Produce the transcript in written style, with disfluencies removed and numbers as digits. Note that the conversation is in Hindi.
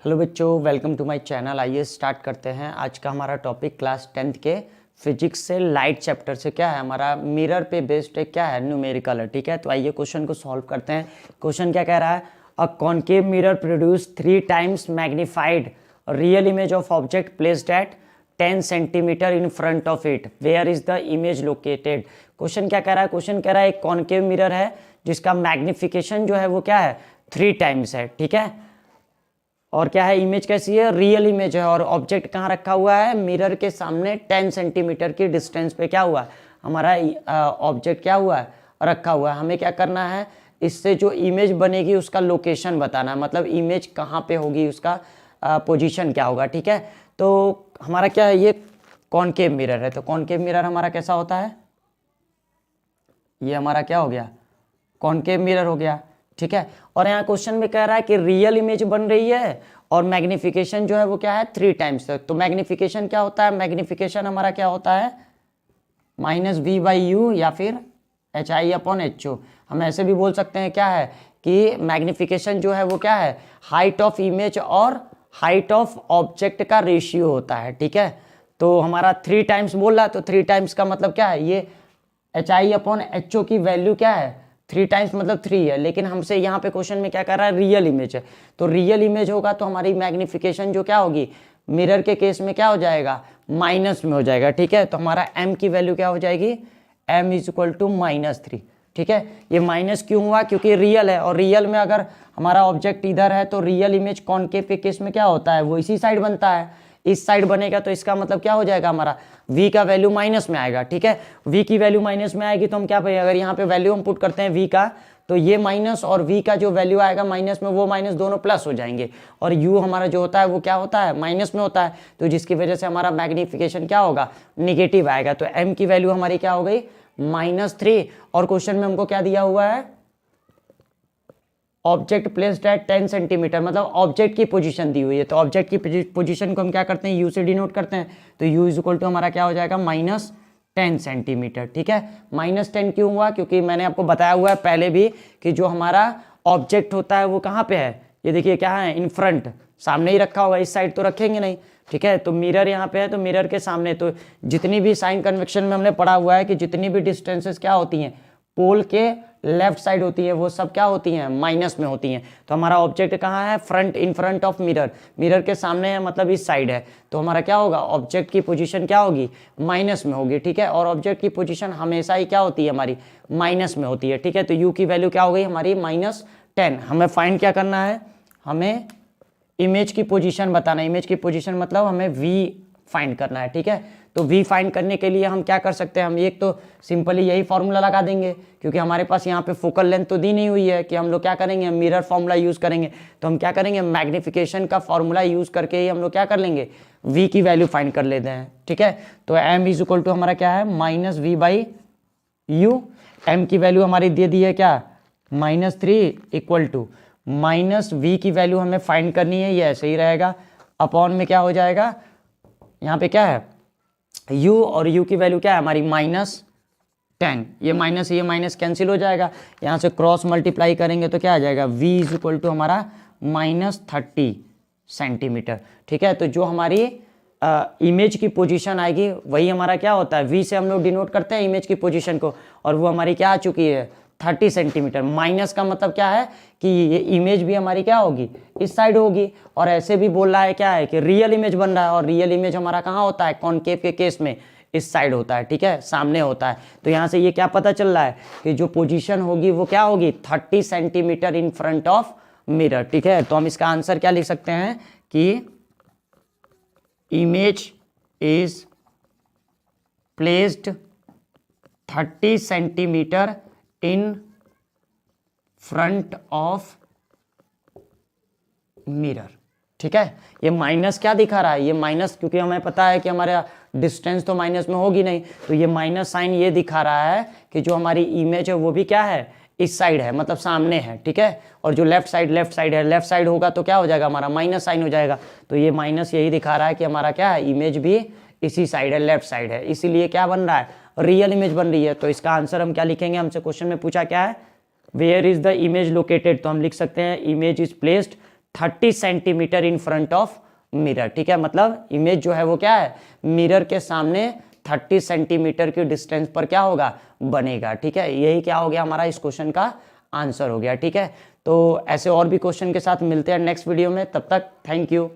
हेलो बच्चों, वेलकम टू माय चैनल। आइए स्टार्ट करते हैं। आज का हमारा टॉपिक क्लास 10th के फिजिक्स से लाइट चैप्टर से क्या है, हमारा मिरर पे बेस्ड है, क्या है, न्यूमेरिकल है। ठीक है, तो आइए क्वेश्चन को सॉल्व करते हैं। क्वेश्चन क्या कह रहा है? A concave mirror produce 3 times magnified real image of object placed at 10 centimetre in front of it, where is the image located. Question क्या कह रहा है? क्वेश्चन कह रहा है एक कॉन्केव मिरर है जिसका मैग्निफिकेशन जो है वो क्या है, 3 टाइम्स है। ठीक है, और क्या है, इमेज कैसी है, रियल इमेज है। और ऑब्जेक्ट कहाँ रखा हुआ है? मिरर के सामने 10 सेंटीमीटर की डिस्टेंस पे क्या हुआ है, हमारा ऑब्जेक्ट क्या हुआ है, रखा हुआ है। हमें क्या करना है, इससे जो इमेज बनेगी उसका लोकेशन बताना है, मतलब इमेज कहाँ पे होगी, उसका पोजीशन क्या होगा। ठीक है, तो हमारा क्या है, ये कॉनकेव मिरर है। तो कॉनकेव मिरर हमारा कैसा होता है, ये हमारा क्या हो गया, कॉनकेव मिरर हो गया। ठीक है, और यहाँ क्वेश्चन में कह रहा है कि रियल इमेज बन रही है और मैग्निफिकेशन जो है वो क्या है, 3 टाइम्स तक। तो मैग्निफिकेशन क्या होता है? मैग्निफिकेशन हमारा क्या होता है, -v/u या फिर HI/HO। हम ऐसे भी बोल सकते हैं क्या है कि मैग्निफिकेशन जो है वो क्या है, हाइट ऑफ इमेज और हाइट ऑफ ऑब्जेक्ट का रेशियो होता है। ठीक है, तो हमारा 3 टाइम्स बोल रहा है, तो 3 टाइम्स का मतलब क्या है, ये HI/HO की वैल्यू क्या है, 3 टाइम्स मतलब 3 है। लेकिन हमसे यहाँ पे क्वेश्चन में क्या कर रहा है, रियल इमेज है। तो रियल इमेज होगा तो हमारी मैग्निफिकेशन जो क्या होगी, मिरर के केस में क्या हो जाएगा, माइनस में हो जाएगा। ठीक है, तो हमारा m की वैल्यू क्या हो जाएगी, m = -3। ठीक है, ये माइनस क्यों हुआ, क्योंकि रियल है, और रियल में अगर हमारा ऑब्जेक्ट इधर है तो रियल इमेज कॉनकेव के केस में क्या होता है, वो इसी साइड बनता है। इस साइड बनेगा तो इसका मतलब क्या हो जाएगा, हमारा v का वैल्यू माइनस में आएगा। ठीक है, v की वैल्यू माइनस में आएगी तो हम क्या करेंगे, अगर यहाँ पे वैल्यू हम पुट करते हैं v का, तो ये माइनस और v का जो वैल्यू आएगा माइनस में, वो माइनस दोनों प्लस हो जाएंगे। और u हमारा जो होता है वो क्या होता है, माइनस में होता है, तो जिसकी वजह से हमारा मैग्निफिकेशन क्या होगा, निगेटिव आएगा। तो m की वैल्यू हमारी क्या हो गई, -3। और क्वेश्चन में हमको क्या दिया हुआ है, ऑब्जेक्ट प्लेस्ड एट 10 सेंटीमीटर, मतलब ऑब्जेक्ट की पोजीशन दी हुई है। तो ऑब्जेक्ट की पोजीशन को हम क्या करते हैं, यू से डिनोट करते हैं। तो यू = हमारा क्या हो जाएगा, -10 सेंटीमीटर। ठीक है, -10 क्यों हुआ, क्योंकि मैंने आपको बताया हुआ है पहले भी कि जो हमारा ऑब्जेक्ट होता है वो कहाँ पे है, ये देखिए क्या है, इन फ्रंट, सामने ही रखा होगा, इस साइड तो रखेंगे नहीं। ठीक है, तो मिरर यहाँ पे है, तो मिरर के सामने, तो जितनी भी साइन कन्वेक्शन में हमने पढ़ा हुआ है कि जितनी भी डिस्टेंसेस क्या होती हैं, पोल के लेफ्ट साइड होती है, वो सब क्या होती हैं, माइनस में होती हैं। तो हमारा ऑब्जेक्ट कहाँ है, front, in front of mirror, mirror के सामने है, मतलब इस साइड है। तो हमारा क्या होगा, ऑब्जेक्ट की पोजीशन क्या होगी, माइनस में होगी। ठीक है, और ऑब्जेक्ट की पोजीशन हमेशा ही क्या होती है, हमारी माइनस में होती है। ठीक है, तो यू की वैल्यू क्या हो गई हमारी, -10। हमें फाइंड क्या करना है, हमें इमेज की पोजीशन बताना है। इमेज की पोजीशन मतलब हमें v फाइंड करना है। ठीक है, तो v फाइंड करने के लिए हम क्या कर सकते हैं, हम एक तो सिंपली यही फॉर्मूला लगा देंगे, क्योंकि हमारे पास यहाँ पे फोकल लेंथ तो दी नहीं हुई है कि हम लोग क्या करेंगे, मिरर फॉर्मूला यूज़ करेंगे। तो हम क्या करेंगे, मैग्निफिकेशन का फॉर्मूला यूज़ करके ही हम लोग क्या कर लेंगे, v की वैल्यू फाइंड कर लेते हैं। ठीक है, तो m = हमारा क्या है, -v/u। m की वैल्यू हमारी दे दी है क्या, -3 = -v की वैल्यू हमें फाइंड करनी है, ये ऐसे ही रहेगा, अपॉन में क्या हो जाएगा, यहाँ पे क्या है, u, और u की वैल्यू क्या है हमारी, -10। ये माइनस कैंसिल हो जाएगा, यहाँ से क्रॉस मल्टीप्लाई करेंगे तो क्या आ जाएगा, v = हमारा -30 सेंटीमीटर। ठीक है, तो जो हमारी इमेज की पोजीशन आएगी वही हमारा क्या होता है, v से हम लोग डिनोट करते हैं इमेज की पोजीशन को, और वो हमारी क्या आ चुकी है, 30 सेंटीमीटर। माइनस का मतलब क्या है कि ये इमेज भी हमारी क्या होगी, इस साइड होगी। और ऐसे भी बोल रहा है क्या है कि रियल इमेज बन रहा है, और रियल इमेज हमारा कहाँ होता है, कॉनकेव के केस में इस साइड होता है। ठीक है, सामने होता है। तो यहाँ से ये क्या पता चल रहा है कि जो पोजीशन होगी वो क्या होगी, 30 centimetre in front of mirror. ठीक है, तो हम इसका आंसर क्या लिख सकते हैं कि image is placed 30 centimetre in front of mirror. ठीक है, ये माइनस क्या दिखा रहा है, ये माइनस, क्योंकि हमें पता है कि हमारा डिस्टेंस तो माइनस में होगी नहीं, तो ये माइनस साइन ये दिखा रहा है कि जो हमारी इमेज है वो भी क्या है, इस साइड है, मतलब सामने है। ठीक है, और जो लेफ्ट साइड है, लेफ्ट साइड होगा तो क्या हो जाएगा, हमारा माइनस साइन हो जाएगा। तो ये माइनस यही दिखा रहा है कि हमारा क्या है, इमेज भी इसी साइड है, लेफ्ट साइड है, इसीलिए क्या बन रहा है, रियल इमेज बन रही है। तो इसका आंसर हम क्या लिखेंगे, हमसे क्वेश्चन में पूछा क्या है, where is the image located, तो हम लिख सकते हैं image is placed 30 centimetre in front of mirror, ठीक है। मतलब इमेज जो है वो क्या है, मिरर के सामने 30 सेंटीमीटर की डिस्टेंस पर क्या होगा, बनेगा, ठीक है। यही क्या हो गया हमारा इस क्वेश्चन का आंसर हो गया, ठीक है। तो ऐसे और भी क्वेश्चन के साथ मिलते हैं नेक्स्ट वीडियो में, तब तक थैंक यू।